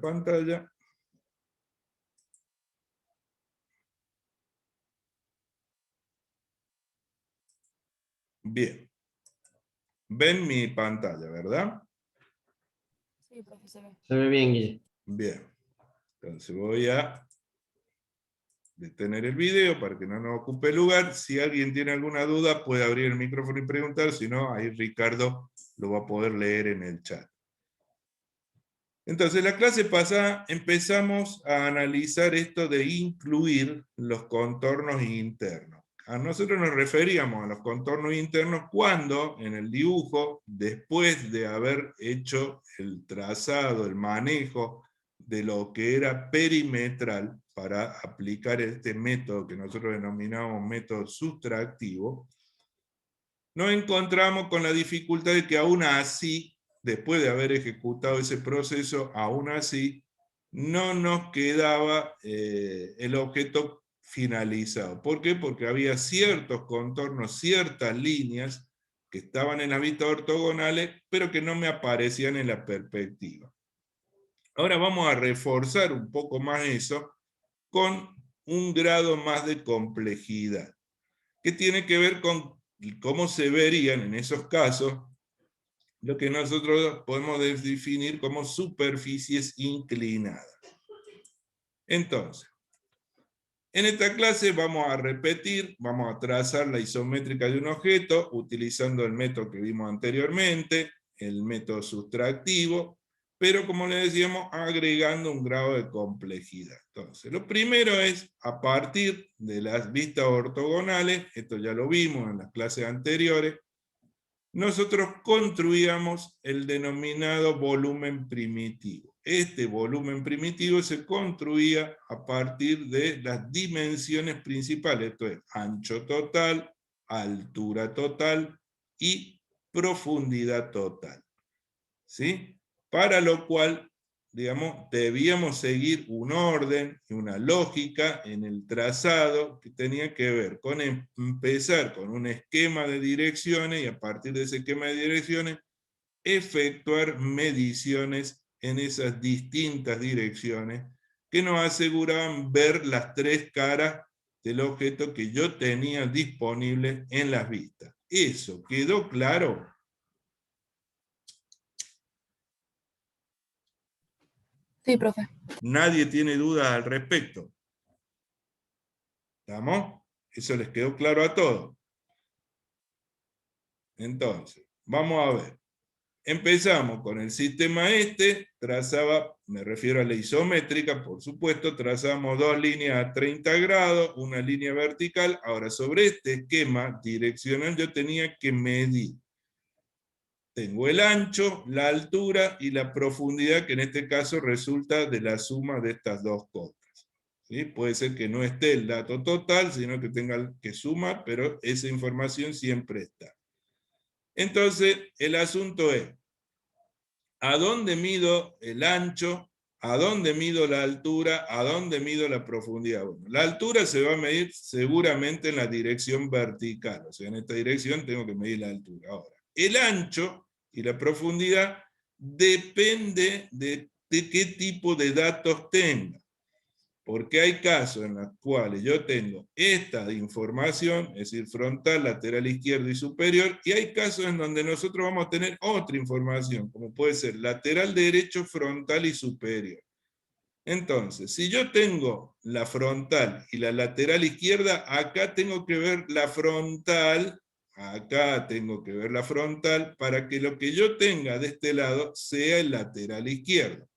pantalla. Bien. Ven mi pantalla, ¿verdad? Sí, profe, se ve. Se ve bien, Guille. Bien. Entonces voy a detener el video para que no nos ocupe lugar. Si alguien tiene alguna duda, puede abrir el micrófono y preguntar. Si no, ahí Ricardo lo va a poder leer en el chat. Entonces, la clase pasada empezamos a analizar esto de incluir los contornos internos. A nosotros nos referíamos a los contornos internos cuando en el dibujo, después de haber hecho el trazado, el manejo de lo que era perimetral para aplicar este método que nosotros denominamos método sustractivo, nos encontramos con la dificultad de que aún así, después de haber ejecutado ese proceso, aún así, no nos quedaba el objeto finalizado. ¿Por qué? Porque había ciertos contornos, ciertas líneas que estaban en las vistas ortogonales, pero que no me aparecían en la perspectiva. Ahora vamos a reforzar un poco más eso con un grado más de complejidad, que tiene que ver con cómo se verían en esos casos lo que nosotros podemos definir como superficies inclinadas. Entonces, en esta clase vamos a repetir, vamos a trazar la isométrica de un objeto utilizando el método que vimos anteriormente, el método sustractivo, pero como le decíamos, agregando un grado de complejidad. Entonces, lo primero es, a partir de las vistas ortogonales, esto ya lo vimos en las clases anteriores, nosotros construíamos el denominado volumen primitivo. Este volumen primitivo se construía a partir de las dimensiones principales, esto es, ancho total, altura total y profundidad total. ¿Sí? Para lo cual, digamos, debíamos seguir un orden y una lógica en el trazado que tenía que ver con empezar con un esquema de direcciones y a partir de ese esquema de direcciones efectuar mediciones en esas distintas direcciones que nos aseguraban ver las tres caras del objeto que yo tenía disponible en las vistas. ¿Eso quedó claro? Sí, profe. Nadie tiene dudas al respecto. ¿Estamos? Eso les quedó claro a todos. Entonces, vamos a ver. Empezamos con el sistema trazaba, me refiero a la isométrica, por supuesto, trazamos dos líneas a 30 grados, una línea vertical. Ahora, sobre este esquema direccional yo tenía que medir. Tengo el ancho, la altura y la profundidad, que en este caso resulta de la suma de estas dos cosas. ¿Sí? Puede ser que no esté el dato total, sino que tenga que sumar, pero esa información siempre está. Entonces, el asunto es, ¿a dónde mido el ancho? ¿A dónde mido la altura? ¿A dónde mido la profundidad? Bueno, la altura se va a medir seguramente en la dirección vertical, o sea, en esta dirección tengo que medir la altura. Ahora, el ancho y la profundidad depende de qué tipo de datos tenga. Porque hay casos en los cuales yo tengo esta información, es decir, frontal, lateral izquierdo y superior, y hay casos en donde nosotros vamos a tener otra información, como puede ser lateral derecho, frontal y superior. Entonces, si yo tengo la frontal y la lateral izquierda, acá tengo que ver la frontal, acá tengo que ver la frontal, para que lo que yo tenga de este lado sea el lateral izquierdo.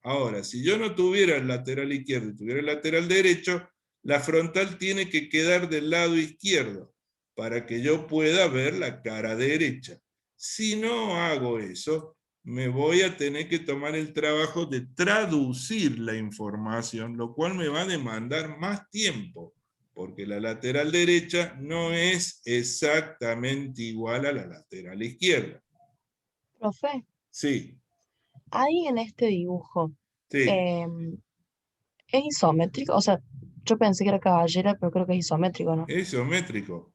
Ahora, si yo no tuviera el lateral izquierdo y tuviera el lateral derecho, la frontal tiene que quedar del lado izquierdo para que yo pueda ver la cara derecha. Si no hago eso, me voy a tener que tomar el trabajo de traducir la información, lo cual me va a demandar más tiempo, porque la lateral derecha no es exactamente igual a la lateral izquierda. Profe, Sí, ahí en este dibujo, sí. em, ¿es isométrico? O sea, yo pensé que era caballera, pero creo que es isométrico, ¿no? Es isométrico.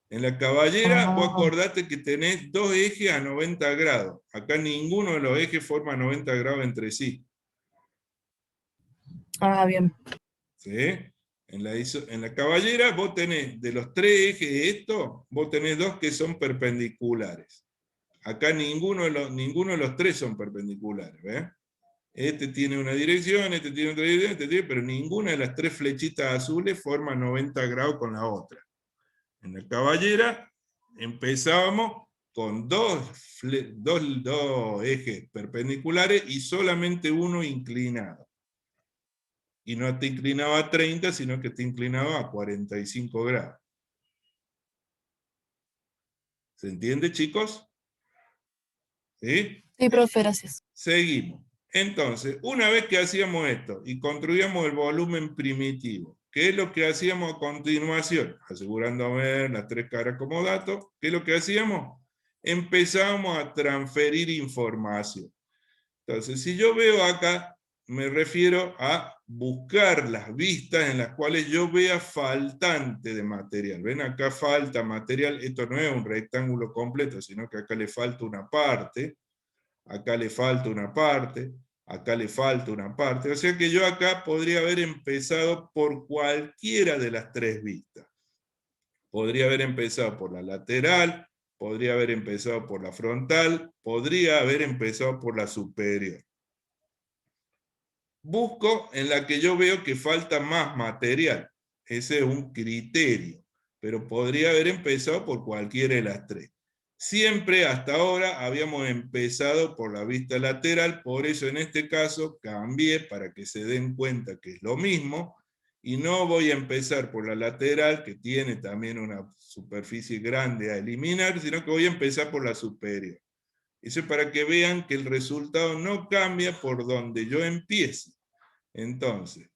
En la caballera, vos Ah, acordate que tenés dos ejes a 90 grados. Acá ninguno de los ejes forma 90 grados entre sí. Ah, bien. ¿Sí? En la caballera vos tenés, de los tres ejes de esto, vos tenés dos que son perpendiculares. Acá ninguno de los tres son perpendiculares, ¿ves? Este tiene una dirección, este tiene otra dirección, este tiene, pero ninguna de las tres flechitas azules forma 90 grados con la otra. En la caballera empezábamos con dos ejes perpendiculares y solamente uno inclinado. Y no te inclinaba a 30, sino que te inclinaba a 45 grados. ¿Se entiende, chicos? ¿Sí? Sí, profe, gracias. Seguimos. Entonces, una vez que hacíamos esto y construíamos el volumen primitivo, ¿qué es lo que hacíamos a continuación? Asegurando ver las tres caras como datos, ¿qué es lo que hacíamos? Empezábamos a transferir información. Entonces, si yo veo acá, me refiero a buscar las vistas en las cuales yo vea faltante de material. ¿Ven? Acá falta material, esto no es un rectángulo completo, sino que acá le falta una parte, acá le falta una parte, acá le falta una parte. O sea que yo acá podría haber empezado por cualquiera de las tres vistas. Podría haber empezado por la lateral, podría haber empezado por la frontal, podría haber empezado por la superior. Busco en la que yo veo que falta más material. Ese es un criterio, pero podría haber empezado por cualquiera de las tres. Siempre hasta ahora habíamos empezado por la vista lateral, por eso en este caso cambié para que se den cuenta que es lo mismo, y no voy a empezar por la lateral, que tiene también una superficie grande a eliminar, sino que voy a empezar por la superior. Eso es para que vean que el resultado no cambia por donde yo empiece. Entonces,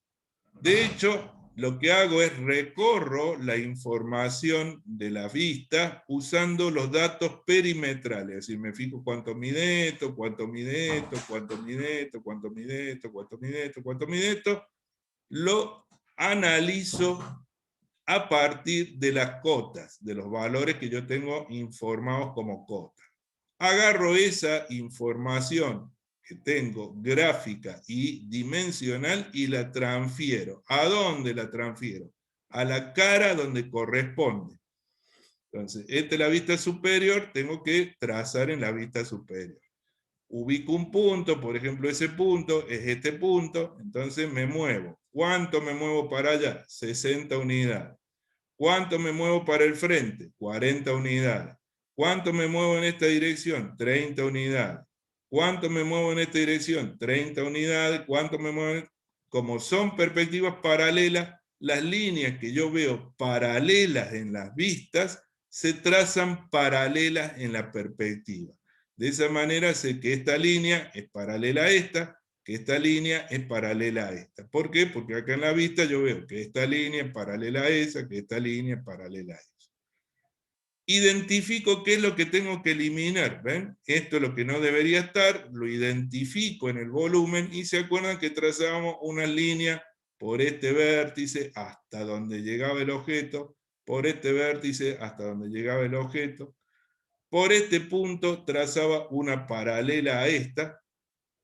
de hecho, lo que hago es recorro la información de la vista usando los datos perimetrales. Es decir, me fijo cuánto mide esto, cuánto mide esto, cuánto mide esto, cuánto mide esto, cuánto mide esto, cuánto mide esto. Lo analizo a partir de las cotas, de los valores que yo tengo informados como cotas. Agarro esa información que tengo, gráfica y dimensional, y la transfiero. ¿A dónde la transfiero? A la cara donde corresponde. Entonces, esta es la vista superior, tengo que trazar en la vista superior. Ubico un punto, por ejemplo, ese punto es este punto, entonces me muevo. ¿Cuánto me muevo para allá? 60 unidades. ¿Cuánto me muevo para el frente? 40 unidades. ¿Cuánto me muevo en esta dirección? 30 unidades. ¿Cuánto me muevo en esta dirección? 30 unidades. ¿Cuánto me muevo? Como son perspectivas paralelas, las líneas que yo veo paralelas en las vistas se trazan paralelas en la perspectiva. De esa manera sé que esta línea es paralela a esta, que esta línea es paralela a esta. ¿Por qué? Porque acá en la vista yo veo que esta línea es paralela a esa, que esta línea es paralela a esa. Identifico qué es lo que tengo que eliminar, ¿ven? Esto es lo que no debería estar, lo identifico en el volumen, y se acuerdan que trazábamos una línea por este vértice hasta donde llegaba el objeto, por este vértice hasta donde llegaba el objeto, por este punto trazaba una paralela a esta,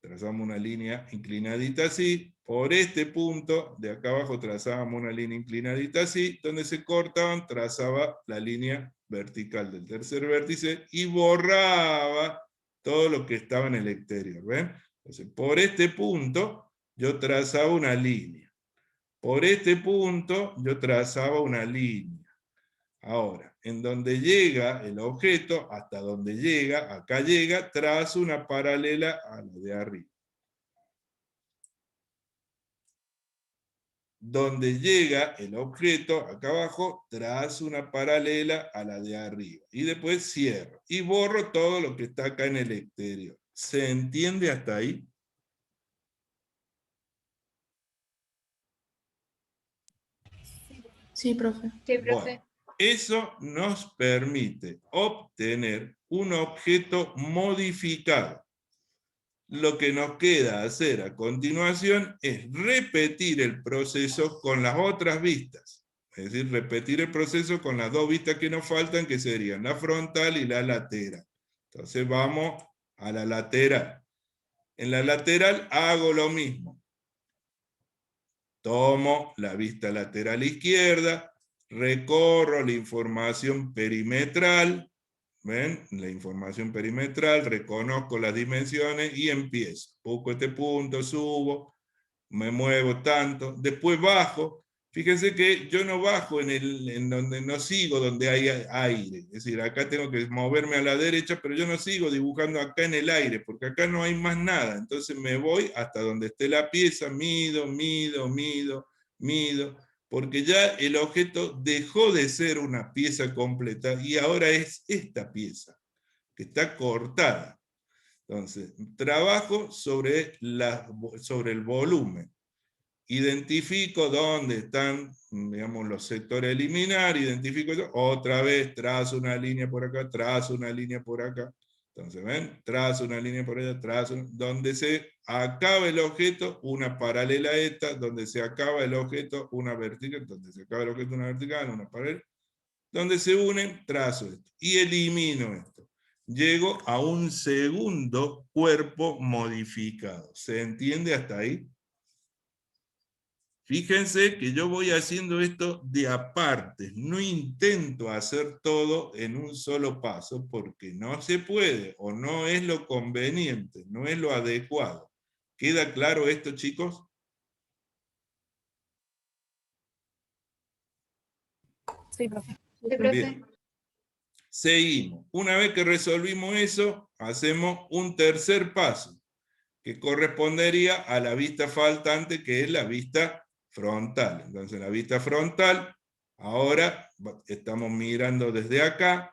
trazamos una línea inclinadita así, por este punto de acá abajo trazábamos una línea inclinadita así, donde se cortaban, trazaba la línea vertical del tercer vértice y borraba todo lo que estaba en el exterior, ¿ven? Entonces, por este punto yo trazaba una línea, por este punto yo trazaba una línea. Ahora, en donde llega el objeto, hasta donde llega, acá llega, trazo una paralela a la de arriba. Donde llega el objeto, acá abajo, trazo una paralela a la de arriba. Y después cierro. Y borro todo lo que está acá en el exterior. ¿Se entiende hasta ahí? Sí, profe. Sí, profe. Bueno, eso nos permite obtener un objeto modificado. Lo que nos queda hacer a continuación es repetir el proceso con las otras vistas. Es decir, repetir el proceso con las dos vistas que nos faltan, que serían la frontal y la lateral. Entonces vamos a la lateral. En la lateral hago lo mismo. Tomo la vista lateral izquierda, recorro la información perimetral, ¿ven? La información perimetral, reconozco las dimensiones y empiezo. Busco este punto, subo, me muevo tanto, después bajo. Fíjense que yo no bajo en donde no sigo donde hay aire. Es decir, acá tengo que moverme a la derecha, pero yo no sigo dibujando acá en el aire, porque acá no hay más nada. Entonces me voy hasta donde esté la pieza, mido, porque ya el objeto dejó de ser una pieza completa y ahora es esta pieza, que está cortada. Entonces, trabajo sobre el volumen. Identifico dónde están, digamos, los sectores a eliminar, identifico eso, otra vez trazo una línea por acá, trazo una línea por acá. Entonces, ¿ven? Trazo una línea por allá, donde se acaba el objeto, una paralela a esta, donde se acaba el objeto, una vertical, donde se acaba el objeto, una vertical, una paralela, donde se unen, trazo esto, y elimino esto. Llego a un segundo cuerpo modificado. ¿Se entiende hasta ahí? Fíjense que yo voy haciendo esto de aparte, no intento hacer todo en un solo paso porque no se puede o no es lo conveniente, no es lo adecuado. ¿Queda claro esto, chicos? Sí, profe. Bien. Seguimos. Una vez que resolvimos eso, hacemos un tercer paso, que correspondería a la vista faltante, que es la vista frontal. Entonces, la vista frontal, ahora estamos mirando desde acá,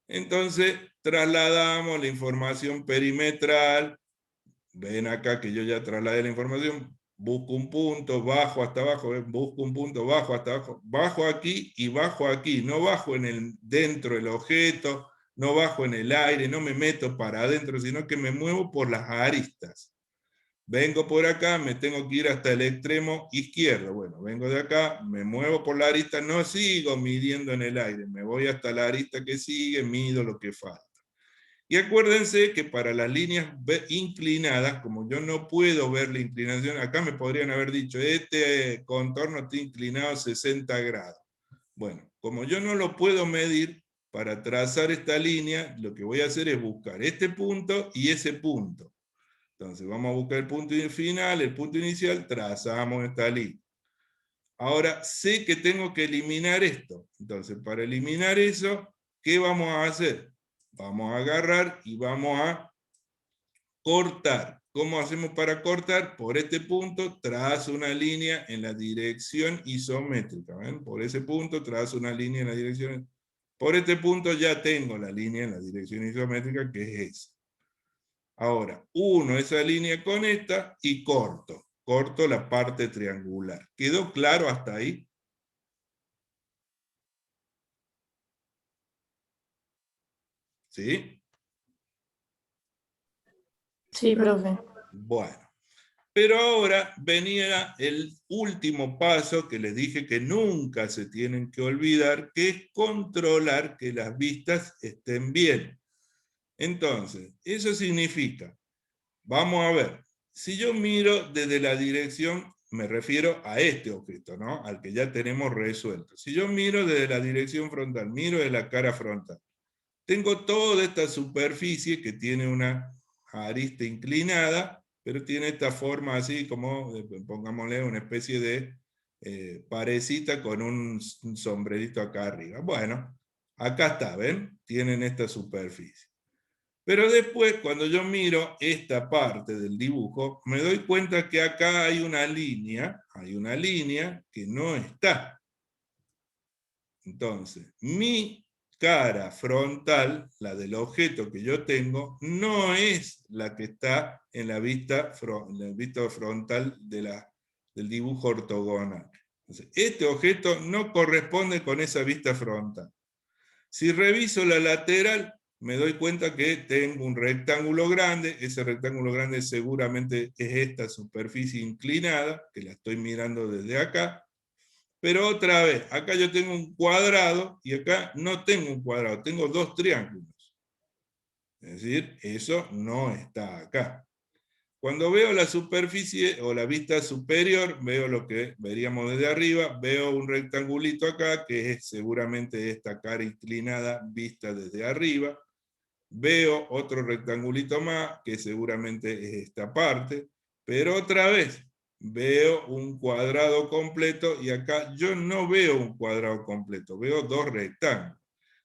entonces trasladamos la información perimetral, ven acá que yo ya trasladé la información, busco un punto, bajo hasta abajo, busco un punto, bajo hasta abajo, bajo aquí y bajo aquí, no bajo dentro del objeto, no bajo en el aire, no me meto para adentro, sino que me muevo por las aristas. Vengo por acá, me tengo que ir hasta el extremo izquierdo. Bueno, vengo de acá, me muevo por la arista, no sigo midiendo en el aire, me voy hasta la arista que sigue, mido lo que falta. Y acuérdense que para las líneas inclinadas, como yo no puedo ver la inclinación, acá me podrían haber dicho, este contorno está inclinado 60 grados. Bueno, como yo no lo puedo medir, para trazar esta línea, lo que voy a hacer es buscar este punto y ese punto. Entonces vamos a buscar el punto final, el punto inicial, trazamos esta línea. Ahora sé que tengo que eliminar esto. Entonces para eliminar eso, ¿qué vamos a hacer? Vamos a agarrar y vamos a cortar. ¿Cómo hacemos para cortar? Por este punto trazo una línea en la dirección isométrica. ¿Ven? Por ese punto trazo una línea en la dirección. Por este punto ya tengo la línea en la dirección isométrica, que es esa. Ahora, uno esa línea con esta y corto. Corto la parte triangular. ¿Quedó claro hasta ahí? ¿Sí? Sí, profe. Bueno. Pero ahora venía el último paso que les dije que nunca se tienen que olvidar, que es controlar que las vistas estén bien. Entonces, eso significa, vamos a ver, si yo miro desde la dirección, me refiero a este objeto, ¿no? Al que ya tenemos resuelto. Si yo miro desde la dirección frontal, miro de la cara frontal, tengo toda esta superficie que tiene una arista inclinada, pero tiene esta forma así como, pongámosle, una especie de parecita con un sombrerito acá arriba. Bueno, acá está, ¿ven? Tienen esta superficie. Pero después, cuando yo miro esta parte del dibujo, me doy cuenta que acá hay una línea que no está. Entonces, mi cara frontal, la del objeto que yo tengo, no es la que está en la vista frontal del dibujo ortogonal. Entonces, este objeto no corresponde con esa vista frontal. Si reviso la lateral, me doy cuenta que tengo un rectángulo grande, ese rectángulo grande seguramente es esta superficie inclinada, que la estoy mirando desde acá, pero otra vez, acá yo tengo un cuadrado y acá no tengo un cuadrado, tengo dos triángulos. Es decir, eso no está acá. Cuando veo la superficie o la vista superior, veo lo que veríamos desde arriba, veo un rectangulito acá, que es seguramente esta cara inclinada vista desde arriba. Veo otro rectangulito más, que seguramente es esta parte, pero otra vez veo un cuadrado completo, y acá yo no veo un cuadrado completo, veo dos rectángulos.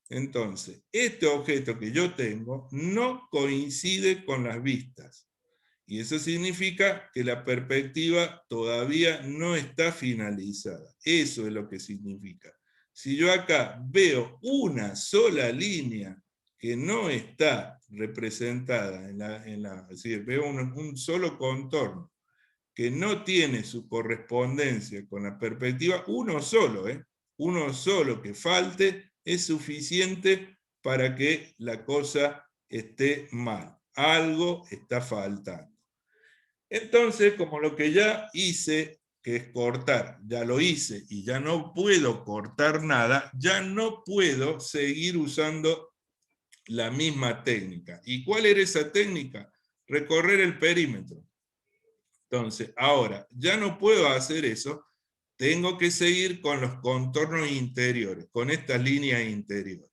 Entonces, este objeto que yo tengo no coincide con las vistas. Y eso significa que la perspectiva todavía no está finalizada. Eso es lo que significa. Si yo acá veo una sola línea que no está representada es decir, veo un solo contorno que no tiene su correspondencia con la perspectiva, uno solo que falte es suficiente para que la cosa esté mal. Algo está faltando. Entonces, como lo que ya hice, que es cortar, ya lo hice y ya no puedo cortar nada, ya no puedo seguir usando la misma técnica. ¿Y cuál era esa técnica? Recorrer el perímetro. Entonces, ahora, ya no puedo hacer eso, tengo que seguir con los contornos interiores, con estas líneas interiores.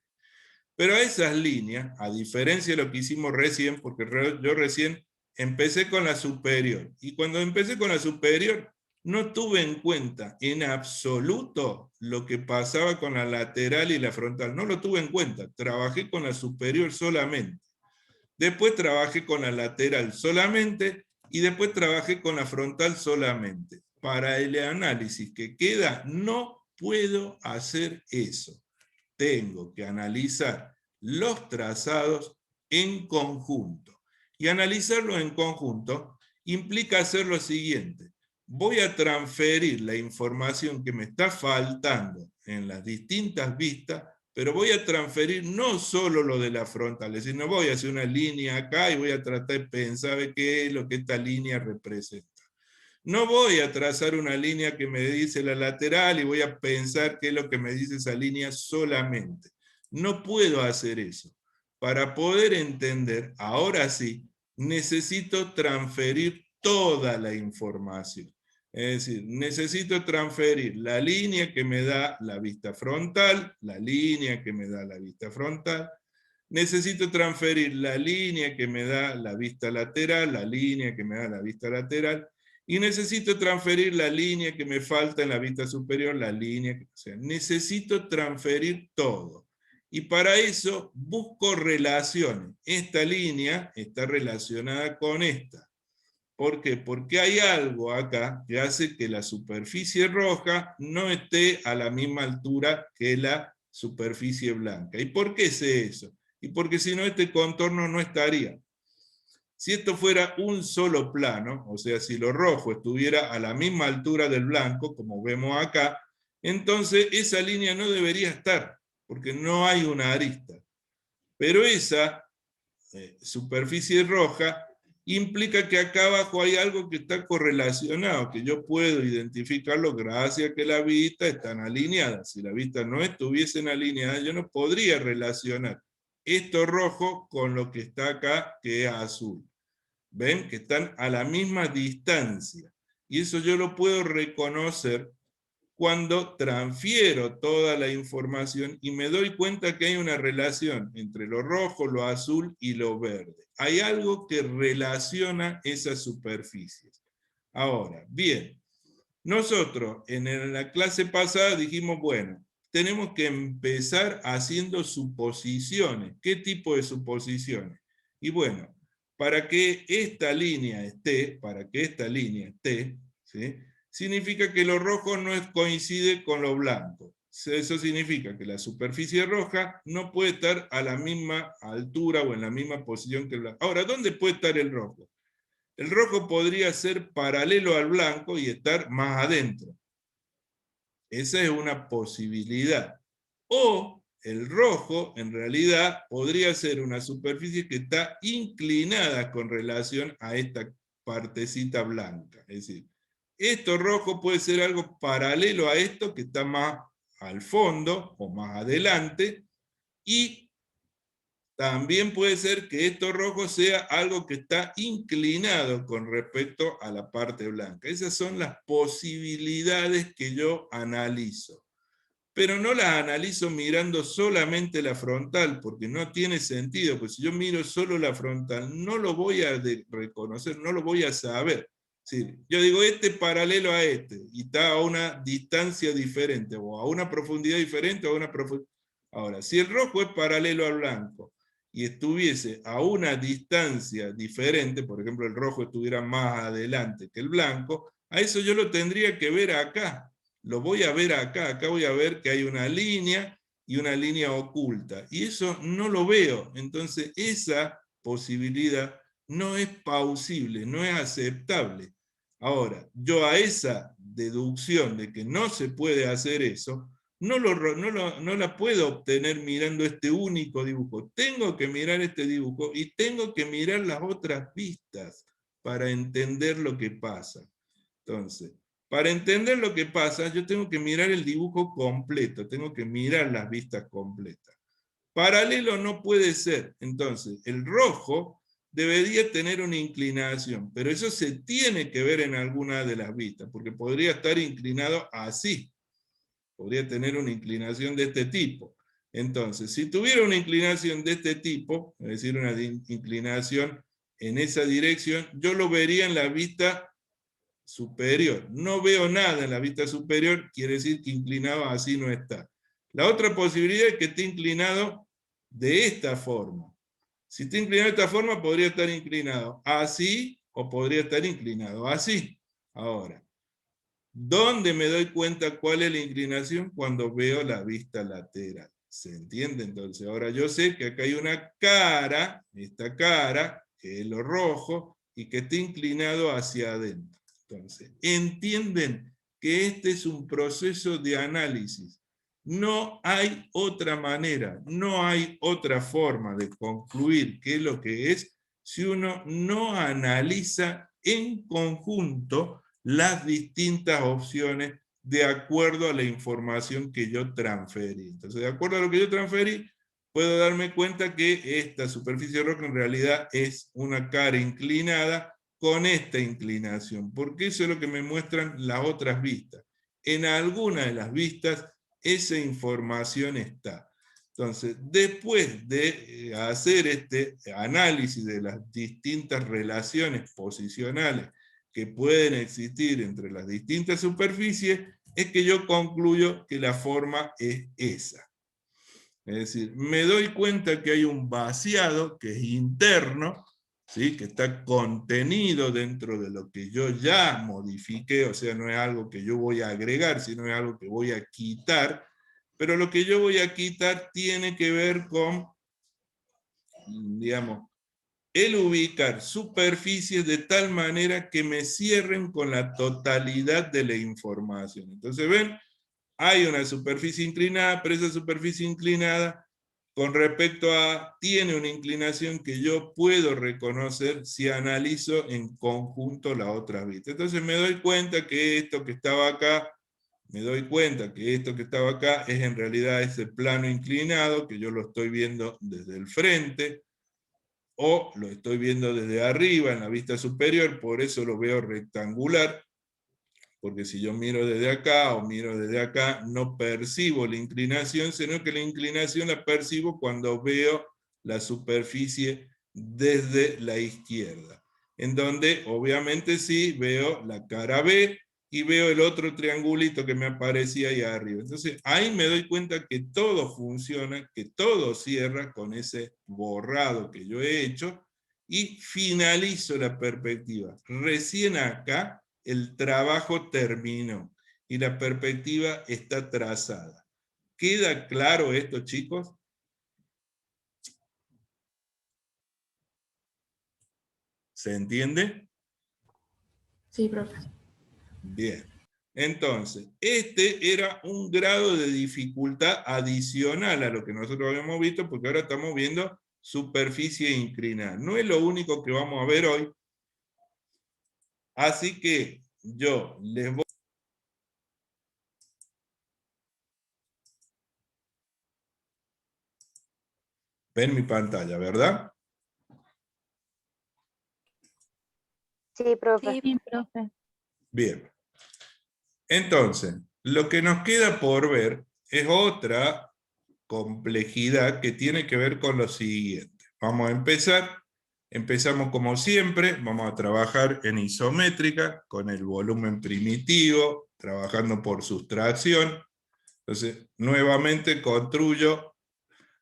Pero a esas líneas, a diferencia de lo que hicimos recién, porque yo recién empecé con la superior, y cuando empecé con la superior, no tuve en cuenta en absoluto lo que pasaba con la lateral y la frontal, no lo tuve en cuenta, trabajé con la superior solamente. Después trabajé con la lateral solamente, y después trabajé con la frontal solamente. Para el análisis que queda, no puedo hacer eso. Tengo que analizar los trazados en conjunto. Y analizarlo en conjunto implica hacer lo siguiente. Voy a transferir la información que me está faltando en las distintas vistas, pero voy a transferir no solo lo de la frontal, es decir, no voy a hacer una línea acá y voy a tratar de pensar qué es lo que esta línea representa. No voy a trazar una línea que me dice la lateral y voy a pensar qué es lo que me dice esa línea solamente. No puedo hacer eso. Para poder entender, ahora sí, necesito transferir toda la información. Es decir, necesito transferir la línea que me da la vista frontal, la línea que me da la vista frontal, necesito transferir la línea que me da la vista lateral, la línea que me da la vista lateral, y necesito transferir la línea que me falta en la vista superior, la línea, o sea, necesito transferir todo. Y para eso busco relaciones. Esta línea está relacionada con esta. ¿Por qué? Porque hay algo acá que hace que la superficie roja no esté a la misma altura que la superficie blanca. ¿Y por qué sé eso? Y porque si no, este contorno no estaría. Si esto fuera un solo plano, o sea, si lo rojo estuviera a la misma altura del blanco, como vemos acá, entonces esa línea no debería estar, porque no hay una arista. Pero esa superficie roja implica que acá abajo hay algo que está correlacionado, que yo puedo identificarlo gracias a que las vistas están alineadas. Si las vistas no estuviesen alineadas, yo no podría relacionar esto rojo con lo que está acá, que es azul. ¿Ven? Que están a la misma distancia. Y eso yo lo puedo reconocer cuando transfiero toda la información y me doy cuenta que hay una relación entre lo rojo, lo azul y lo verde. Hay algo que relaciona esas superficies. Ahora, bien, nosotros en la clase pasada dijimos, bueno, tenemos que empezar haciendo suposiciones. ¿Qué tipo de suposiciones? Y bueno, para que esta línea esté, ¿sí?, significa que lo rojo no coincide con lo blanco. Eso significa que la superficie roja no puede estar a la misma altura o en la misma posición que el blanco. Ahora, ¿dónde puede estar el rojo? El rojo podría ser paralelo al blanco y estar más adentro. Esa es una posibilidad. O el rojo, en realidad, podría ser una superficie que está inclinada con relación a esta partecita blanca. Es decir, esto rojo puede ser algo paralelo a esto que está más al fondo o más adelante, y También puede ser que esto rojo sea algo que está inclinado con respecto a la parte blanca. Esas son las posibilidades que yo analizo. Pero no las analizo mirando solamente la frontal, porque no tiene sentido, pues si yo miro solo la frontal, no lo voy a reconocer, no lo voy a saber. Sí, yo digo, este paralelo a este, y está a una distancia diferente, o a una profundidad diferente, o a una profundidad. Ahora, si el rojo es paralelo al blanco, y estuviese a una distancia diferente, por ejemplo, el rojo estuviera más adelante que el blanco, a eso yo lo tendría que ver acá. Lo voy a ver acá, acá voy a ver que hay una línea y una línea oculta, y eso no lo veo. Entonces esa posibilidad no es plausible, no es aceptable. Ahora, yo a esa deducción de que no se puede hacer eso, no la puedo obtener mirando este único dibujo. Tengo que mirar este dibujo y tengo que mirar las otras vistas para entender lo que pasa. Entonces, para entender lo que pasa, yo tengo que mirar el dibujo completo, tengo que mirar las vistas completas. Paralelo no puede ser. Entonces, el rojo debería tener una inclinación, pero eso se tiene que ver en alguna de las vistas, porque podría estar inclinado así. Podría tener una inclinación de este tipo. Entonces, si tuviera una inclinación de este tipo, es decir, una inclinación en esa dirección, yo lo vería en la vista superior. No veo nada en la vista superior, quiere decir que inclinado así no está. La otra posibilidad es que esté inclinado de esta forma. Si está inclinado de esta forma, podría estar inclinado así o podría estar inclinado así. Ahora, ¿dónde me doy cuenta cuál es la inclinación? Cuando veo la vista lateral. ¿Se entiende? Entonces, ahora yo sé que acá hay una cara, esta cara, que es lo rojo, y que está inclinado hacia adentro. Entonces, entienden que este es un proceso de análisis. No hay otra manera, no hay otra forma de concluir qué es lo que es si uno no analiza en conjunto las distintas opciones de acuerdo a la información que yo transferí. Entonces, de acuerdo a lo que yo transferí, puedo darme cuenta que esta superficie roja en realidad es una cara inclinada con esta inclinación, porque eso es lo que me muestran las otras vistas. En alguna de las vistas, esa información está. Entonces, después de hacer este análisis de las distintas relaciones posicionales que pueden existir entre las distintas superficies, es que yo concluyo que la forma es esa. Es decir, me doy cuenta que hay un vaciado que es interno, ¿sí? Que está contenido dentro de lo que yo ya modifiqué, o sea, no es algo que yo voy a agregar, sino es algo que voy a quitar, pero lo que yo voy a quitar tiene que ver con, digamos, el ubicar superficies de tal manera que me cierren con la totalidad de la información. Entonces, ven, hay una superficie inclinada, pero esa superficie inclinada, con respecto a, tiene una inclinación que yo puedo reconocer si analizo en conjunto la otra vista. Entonces me doy cuenta que esto que estaba acá, me doy cuenta que esto que estaba acá es en realidad ese plano inclinado, que yo lo estoy viendo desde el frente, o lo estoy viendo desde arriba en la vista superior, por eso lo veo rectangular, porque si yo miro desde acá o miro desde acá, no percibo la inclinación, sino que la inclinación la percibo cuando veo la superficie desde la izquierda, en donde obviamente sí veo la cara B y veo el otro triangulito que me aparecía ahí arriba. Entonces ahí me doy cuenta que todo funciona, que todo cierra con ese borrado que yo he hecho y finalizo la perspectiva. Recién acá el trabajo terminó y la perspectiva está trazada. ¿Queda claro esto, chicos? ¿Se entiende? Sí, profe. Bien. Entonces, este era un grado de dificultad adicional a lo que nosotros habíamos visto, porque ahora estamos viendo superficie inclinada. No es lo único que vamos a ver hoy. Así que yo les voy... Ven mi pantalla, ¿verdad? Sí, profe. Sí, profe. Bien. Entonces, lo que nos queda por ver es otra complejidad que tiene que ver con lo siguiente. Vamos a empezar. Empezamos como siempre, vamos a trabajar en isométrica, con el volumen primitivo, trabajando por sustracción. Entonces, nuevamente construyo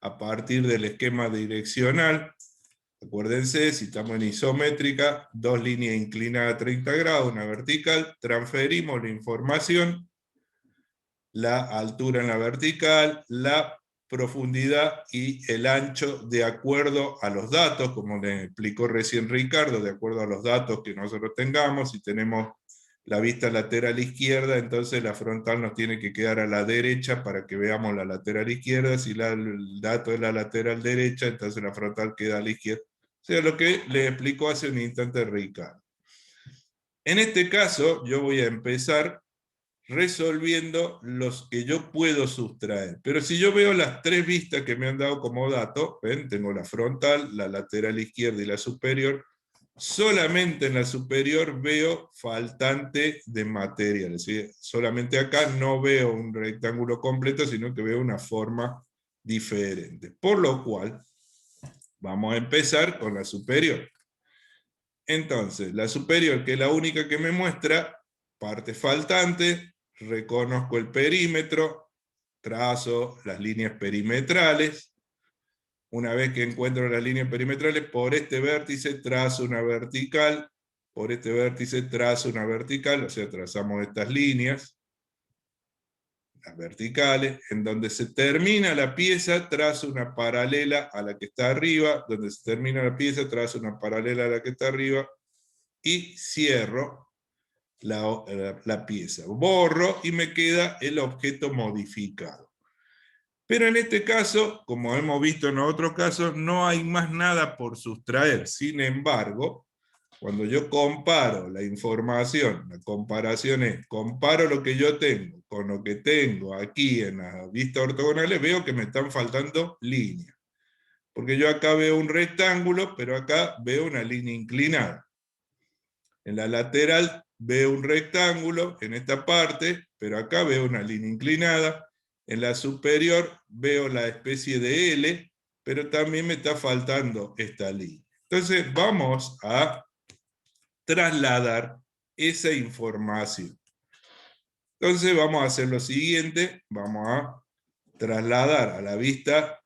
a partir del esquema direccional. Acuérdense, si estamos en isométrica, dos líneas inclinadas a 30 grados, una vertical, transferimos la información, la altura en la vertical, la profundidad y el ancho de acuerdo a los datos, como le explicó recién Ricardo, de acuerdo a los datos que nosotros tengamos. Si tenemos la vista lateral izquierda, entonces la frontal nos tiene que quedar a la derecha para que veamos la lateral izquierda. Si el dato es la lateral derecha, entonces la frontal queda a la izquierda. O sea, lo que le explicó hace un instante Ricardo. En este caso, yo voy a empezar resolviendo los que yo puedo sustraer. Pero si yo veo las tres vistas que me han dado como dato, ¿ven? Tengo la frontal, la lateral izquierda y la superior. Solamente en la superior veo faltante de material. ¿Sí? Solamente acá no veo un rectángulo completo, sino que veo una forma diferente. Por lo cual, vamos a empezar con la superior. Entonces, la superior, que es la única que me muestra parte faltante, reconozco el perímetro, trazo las líneas perimetrales. Una vez que encuentro las líneas perimetrales, por este vértice trazo una vertical, por este vértice trazo una vertical, o sea, trazamos estas líneas, las verticales. En donde se termina la pieza, trazo una paralela a la que está arriba, donde se termina la pieza, trazo una paralela a la que está arriba, y cierro la pieza. Borro y me queda el objeto modificado. Pero en este caso, como hemos visto en otros casos, no hay más nada por sustraer. Sin embargo, cuando yo comparo la información, la comparación es, comparo lo que yo tengo con lo que tengo aquí en las vistas ortogonales, veo que me están faltando líneas. Porque yo acá veo un rectángulo, pero acá veo una línea inclinada. En la lateral veo un rectángulo en esta parte, pero acá veo una línea inclinada. En la superior veo la especie de L, pero también me está faltando esta línea. Entonces vamos a trasladar esa información. Entonces vamos a hacer lo siguiente, vamos a trasladar a la vista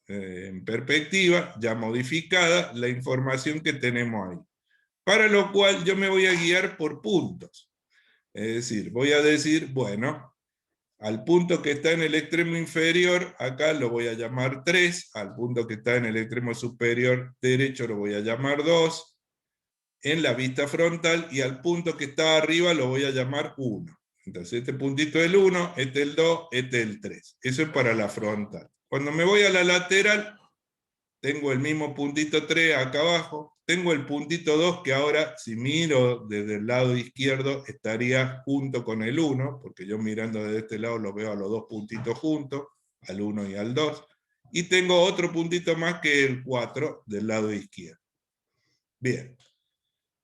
en perspectiva, ya modificada, la información que tenemos ahí. Para lo cual yo me voy a guiar por puntos. Es decir, voy a decir, bueno, al punto que está en el extremo inferior, acá lo voy a llamar 3, al punto que está en el extremo superior derecho lo voy a llamar 2, en la vista frontal, y al punto que está arriba lo voy a llamar 1. Entonces este puntito es el 1, este es el 2, este es el 3. Eso es para la frontal. Cuando me voy a la lateral, tengo el mismo puntito 3 acá abajo, tengo el puntito 2 que ahora, si miro desde el lado izquierdo, estaría junto con el 1, porque yo mirando desde este lado lo veo a los dos puntitos juntos, al 1 y al 2, y tengo otro puntito más que el 4 del lado izquierdo. Bien,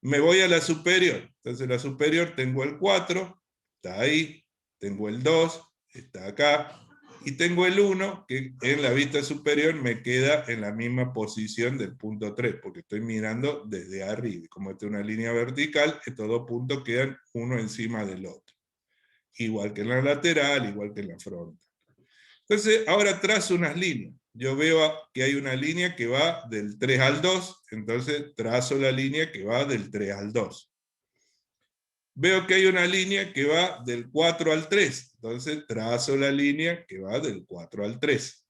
me voy a la superior, entonces la superior tengo el 4, está ahí, tengo el 2, está acá, y tengo el 1, que en la vista superior me queda en la misma posición del punto 3, porque estoy mirando desde arriba. Como esta es una línea vertical, estos dos puntos quedan uno encima del otro. Igual que en la lateral, igual que en la frontal. Entonces, ahora trazo unas líneas. Yo veo que hay una línea que va del 3 al 2, entonces trazo la línea que va del 3 al 2. Veo que hay una línea que va del 4 al 3, entonces trazo la línea que va del 4 al 3.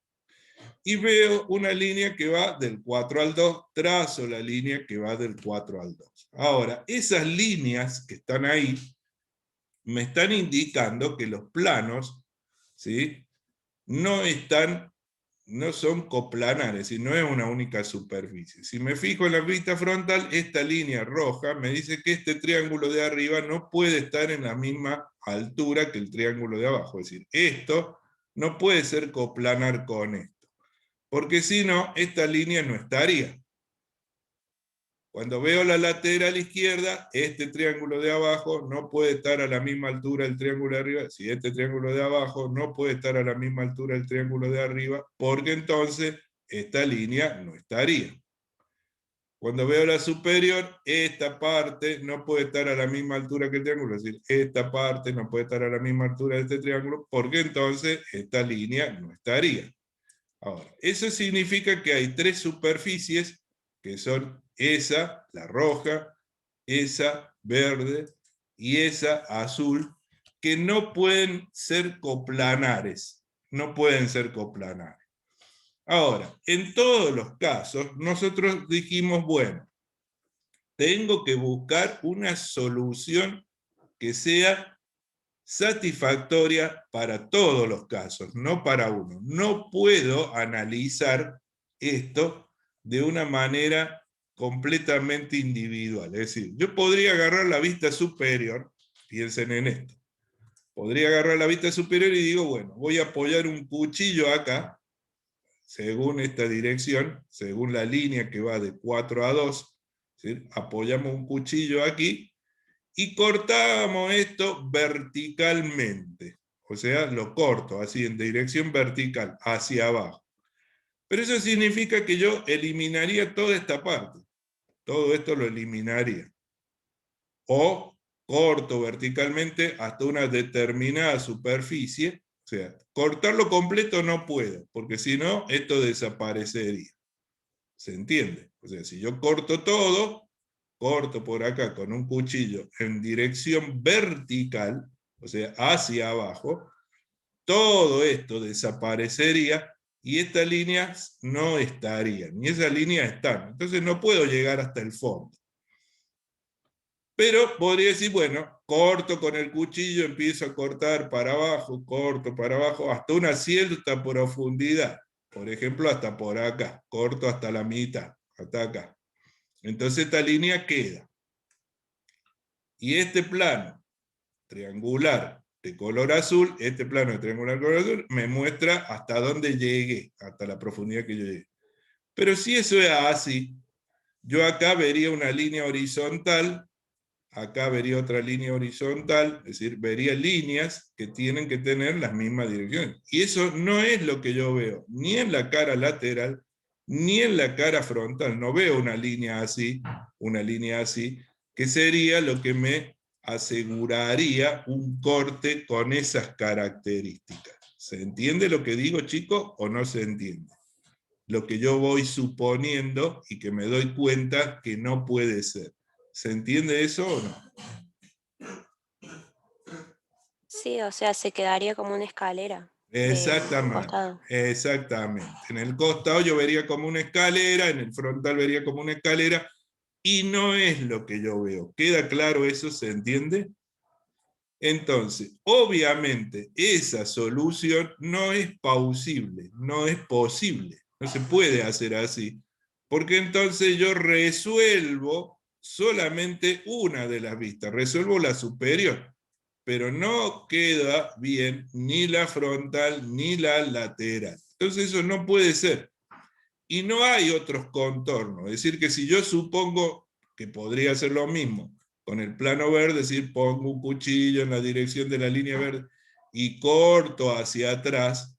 Y veo una línea que va del 4 al 2, trazo la línea que va del 4 al 2. Ahora, esas líneas que están ahí me están indicando que los planos, ¿sí?, no son coplanares, y no es una única superficie. Si me fijo en la vista frontal, esta línea roja me dice que este triángulo de arriba no puede estar en la misma altura que el triángulo de abajo. Es decir, esto no puede ser coplanar con esto. porque si no, esta línea no estaría. Cuando veo la lateral izquierda, este triángulo de abajo no puede estar a la misma altura del triángulo de arriba. Si este triángulo de abajo no puede estar a la misma altura del triángulo de arriba, porque entonces esta línea no estaría. Cuando veo la superior, esta parte no puede estar a la misma altura que el triángulo, es decir, esta parte no puede estar a la misma altura de este triángulo, porque entonces esta línea no estaría. Ahora, eso significa que hay tres superficies, que son esa, la roja, esa, verde, y esa, azul, que no pueden ser coplanares. No pueden ser coplanares. Ahora, en todos los casos, nosotros dijimos, bueno, tengo que buscar una solución que sea satisfactoria para todos los casos, no para uno. No puedo analizar esto de una manera completamente individual. Es decir, yo podría agarrar la vista superior, piensen en esto, podría agarrar la vista superior y digo, bueno, voy a apoyar un cuchillo acá, según esta dirección, según la línea que va de 4 a 2, ¿sí? Apoyamos un cuchillo aquí, y cortamos esto verticalmente. O sea, lo corto así en dirección vertical, hacia abajo. Pero eso significa que yo eliminaría toda esta parte. Todo esto lo eliminaría. O corto verticalmente hasta una determinada superficie. O sea, cortarlo completo no puedo, porque si no, esto desaparecería. ¿Se entiende? O sea, si yo corto todo, corto por acá con un cuchillo en dirección vertical, o sea, hacia abajo, todo esto desaparecería y estas líneas no estarían, y esas líneas están. Entonces no puedo llegar hasta el fondo. Pero podría decir, bueno, corto con el cuchillo, empiezo a cortar para abajo, corto para abajo, hasta una cierta profundidad. Por ejemplo, hasta por acá, corto hasta la mitad, hasta acá. Entonces esta línea queda. Y este plano triangular de color azul, este plano de triangular de color azul, me muestra hasta dónde llegué, hasta la profundidad que yo llegué. Pero si eso es así, yo acá vería una línea horizontal, acá vería otra línea horizontal, es decir, vería líneas que tienen que tener las mismas direcciones. Y eso no es lo que yo veo, ni en la cara lateral, ni en la cara frontal. No veo una línea así, que sería lo que me aseguraría un corte con esas características. ¿Se entiende lo que digo, chicos, o no se entiende? Lo que yo voy suponiendo y que me doy cuenta que no puede ser. ¿Se entiende eso o no? Sí, o sea, se quedaría como una escalera de Exactamente, costado. exactamente. En el costado yo vería como una escalera, en el frontal vería como una escalera, y no es lo que yo veo. ¿Queda claro eso? ¿Se entiende? Entonces, obviamente, esa solución no es plausible, no es posible, no se puede hacer así, porque entonces yo resuelvo solamente una de las vistas, resuelvo la superior, pero no queda bien ni la frontal ni la lateral. Entonces eso no puede ser. Y no hay otros contornos, es decir, que si yo supongo que podría ser lo mismo, con el plano verde, es decir, pongo un cuchillo en la dirección de la línea verde y corto hacia atrás,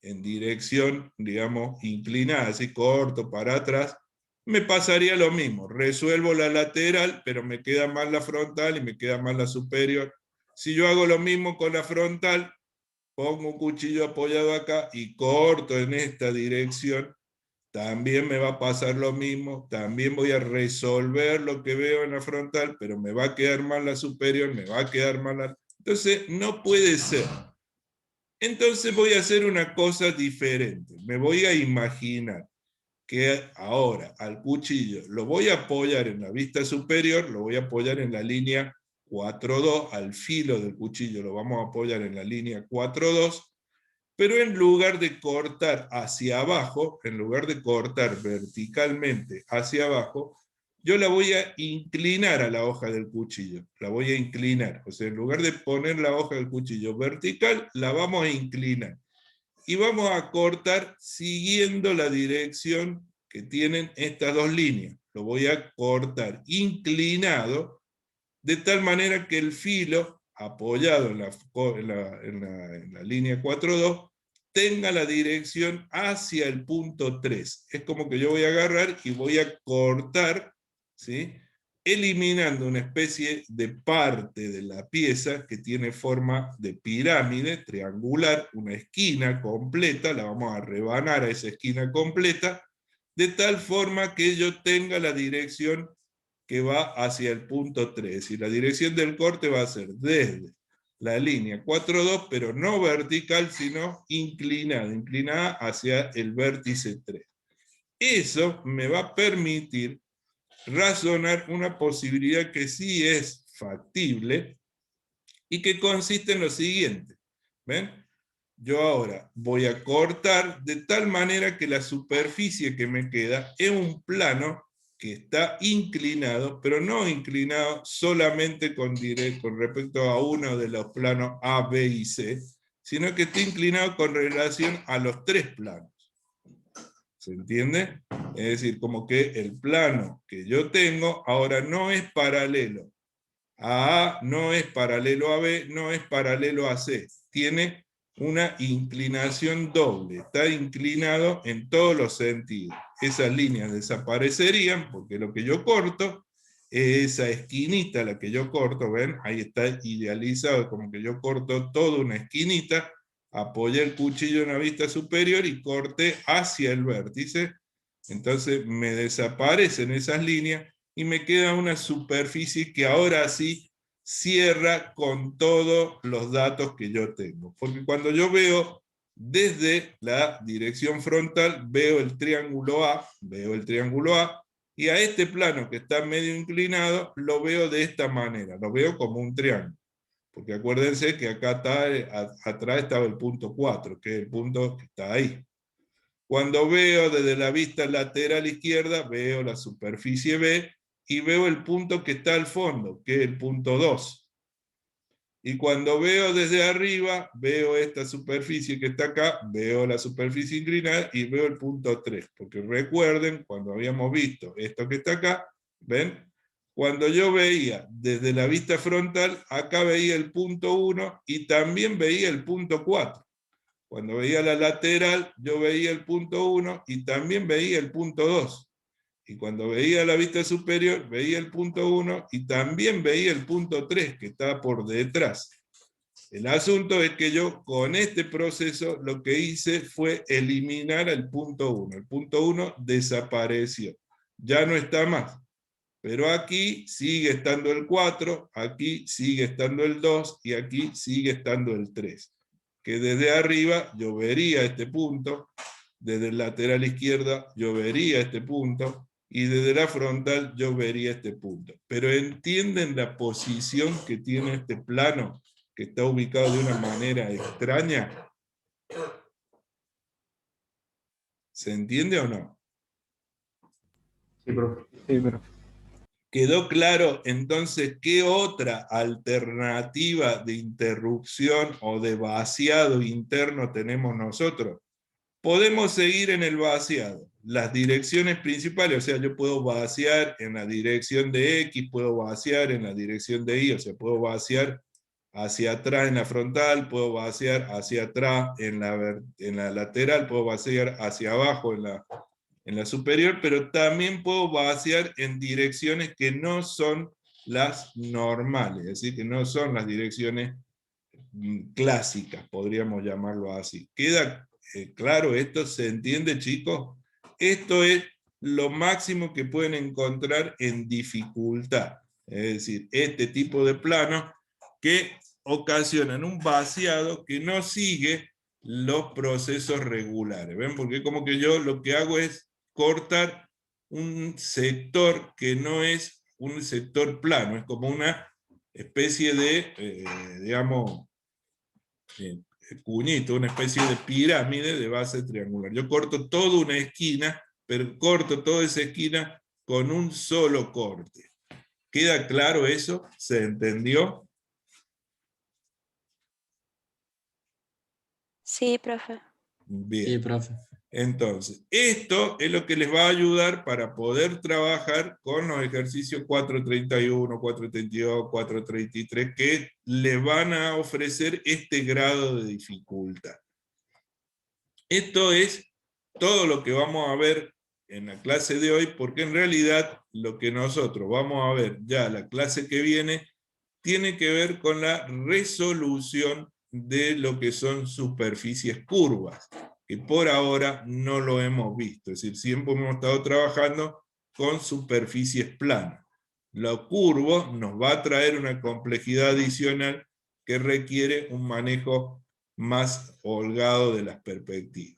en dirección, digamos, inclinada, así corto para atrás, me pasaría lo mismo. Resuelvo la lateral, pero me queda mal la frontal y me queda mal la superior. Si yo hago lo mismo con la frontal, pongo un cuchillo apoyado acá y corto en esta dirección, también me va a pasar lo mismo, también voy a resolver lo que veo en la frontal, pero me va a quedar mal la superior, me va a quedar mal la... Entonces, no puede ser. Entonces voy a hacer una cosa diferente. Me voy a imaginar que ahora al cuchillo lo voy a apoyar en la vista superior, lo voy a apoyar en la línea 4-2, al filo del cuchillo lo vamos a apoyar en la línea 4-2, pero en lugar de cortar hacia abajo, en lugar de cortar verticalmente hacia abajo, yo la voy a inclinar a la hoja del cuchillo, la voy a inclinar, o sea, en lugar de poner la hoja del cuchillo vertical, la vamos a inclinar. y vamos a cortar siguiendo la dirección que tienen estas dos líneas. Lo voy a cortar inclinado, de tal manera que el filo, apoyado en la línea 4,2, tenga la dirección hacia el punto 3. Es como que yo voy a agarrar y voy a cortar, ¿sí?, eliminando una especie de parte de la pieza que tiene forma de pirámide triangular, una esquina completa, la vamos a rebanar a esa esquina completa, de tal forma que yo tenga la dirección que va hacia el punto 3, y la dirección del corte va a ser desde la línea 4,2, pero no vertical, sino inclinada hacia el vértice 3. Eso me va a permitir razonar una posibilidad que sí es factible y que consiste en lo siguiente. ¿Ven? Yo ahora voy a cortar de tal manera que la superficie que me queda es un plano que está inclinado, pero no inclinado solamente con respecto a uno de los planos A, B y C, sino que está inclinado con relación a los tres planos. ¿Se entiende? Es decir, como que el plano que yo tengo ahora no es paralelo a A, no es paralelo a B, no es paralelo a C. Tiene una inclinación doble, está inclinado en todos los sentidos. Esas líneas desaparecerían porque lo que yo corto, esa esquinita la que yo corto, ¿ven? Ahí está idealizado como que yo corto toda una esquinita, apoyé el cuchillo en la vista superior y corté hacia el vértice. Entonces me desaparecen esas líneas y me queda una superficie que ahora sí cierra con todos los datos que yo tengo. Porque cuando yo veo desde la dirección frontal, veo el triángulo A, y a este plano que está medio inclinado, lo veo de esta manera, lo veo como un triángulo. Porque acuérdense que acá está, atrás estaba el punto 4, que es el punto que está ahí. Cuando veo desde la vista lateral izquierda, veo la superficie B y veo el punto que está al fondo, que es el punto 2. Y cuando veo desde arriba, veo esta superficie que está acá, veo la superficie inclinada y veo el punto 3. Porque recuerden, cuando habíamos visto esto que está acá, ¿ven? Cuando yo veía desde la vista frontal, acá veía el punto 1 y también veía el punto 4. Cuando veía la lateral, yo veía el punto 1 y también veía el punto 2. Y cuando veía la vista superior, veía el punto 1 y también veía el punto 3, que está por detrás. El asunto es que yo, con este proceso, lo que hice fue eliminar el punto 1. El punto 1 desapareció. Ya no está más. Pero aquí sigue estando el 4, aquí sigue estando el 2 y aquí sigue estando el 3. Que desde arriba yo vería este punto, desde el lateral izquierda yo vería este punto, y desde la frontal yo vería este punto. Pero ¿entienden la posición que tiene este plano, que está ubicado de una manera extraña? ¿Se entiende o no? Sí, profe. Sí, profe. ¿Quedó claro entonces qué otra alternativa de interrupción o de vaciado interno tenemos nosotros? Podemos seguir en el vaciado. Las direcciones principales, o sea, yo puedo vaciar en la dirección de X, puedo vaciar en la dirección de Y, o sea, puedo vaciar hacia atrás en la frontal, puedo vaciar hacia atrás en la lateral, puedo vaciar hacia abajo en la superior, pero también puedo vaciar en direcciones que no son las normales, es decir, que no son las direcciones clásicas, podríamos llamarlo así. ¿Queda claro esto? ¿Se entiende, chicos? Esto es lo máximo que pueden encontrar en dificultad, es decir, este tipo de planos que ocasionan un vaciado que no sigue los procesos regulares. ¿Ven? Porque como que yo lo que hago es cortar un sector que no es un sector plano, es como una especie de, digamos, cuñito, una especie de pirámide de base triangular. Yo corto toda una esquina, pero corto toda esa esquina con un solo corte. ¿Queda claro eso? ¿Se entendió? Sí, profe. Bien. Sí, profe. Entonces, esto es lo que les va a ayudar para poder trabajar con los ejercicios 431, 432, 433, que les van a ofrecer este grado de dificultad. Esto es todo lo que vamos a ver en la clase de hoy, porque en realidad lo que nosotros vamos a ver ya la clase que viene tiene que ver con la resolución de lo que son superficies curvas, que por ahora no lo hemos visto, es decir, siempre hemos estado trabajando con superficies planas. Lo curvo nos va a traer una complejidad adicional que requiere un manejo más holgado de las perspectivas.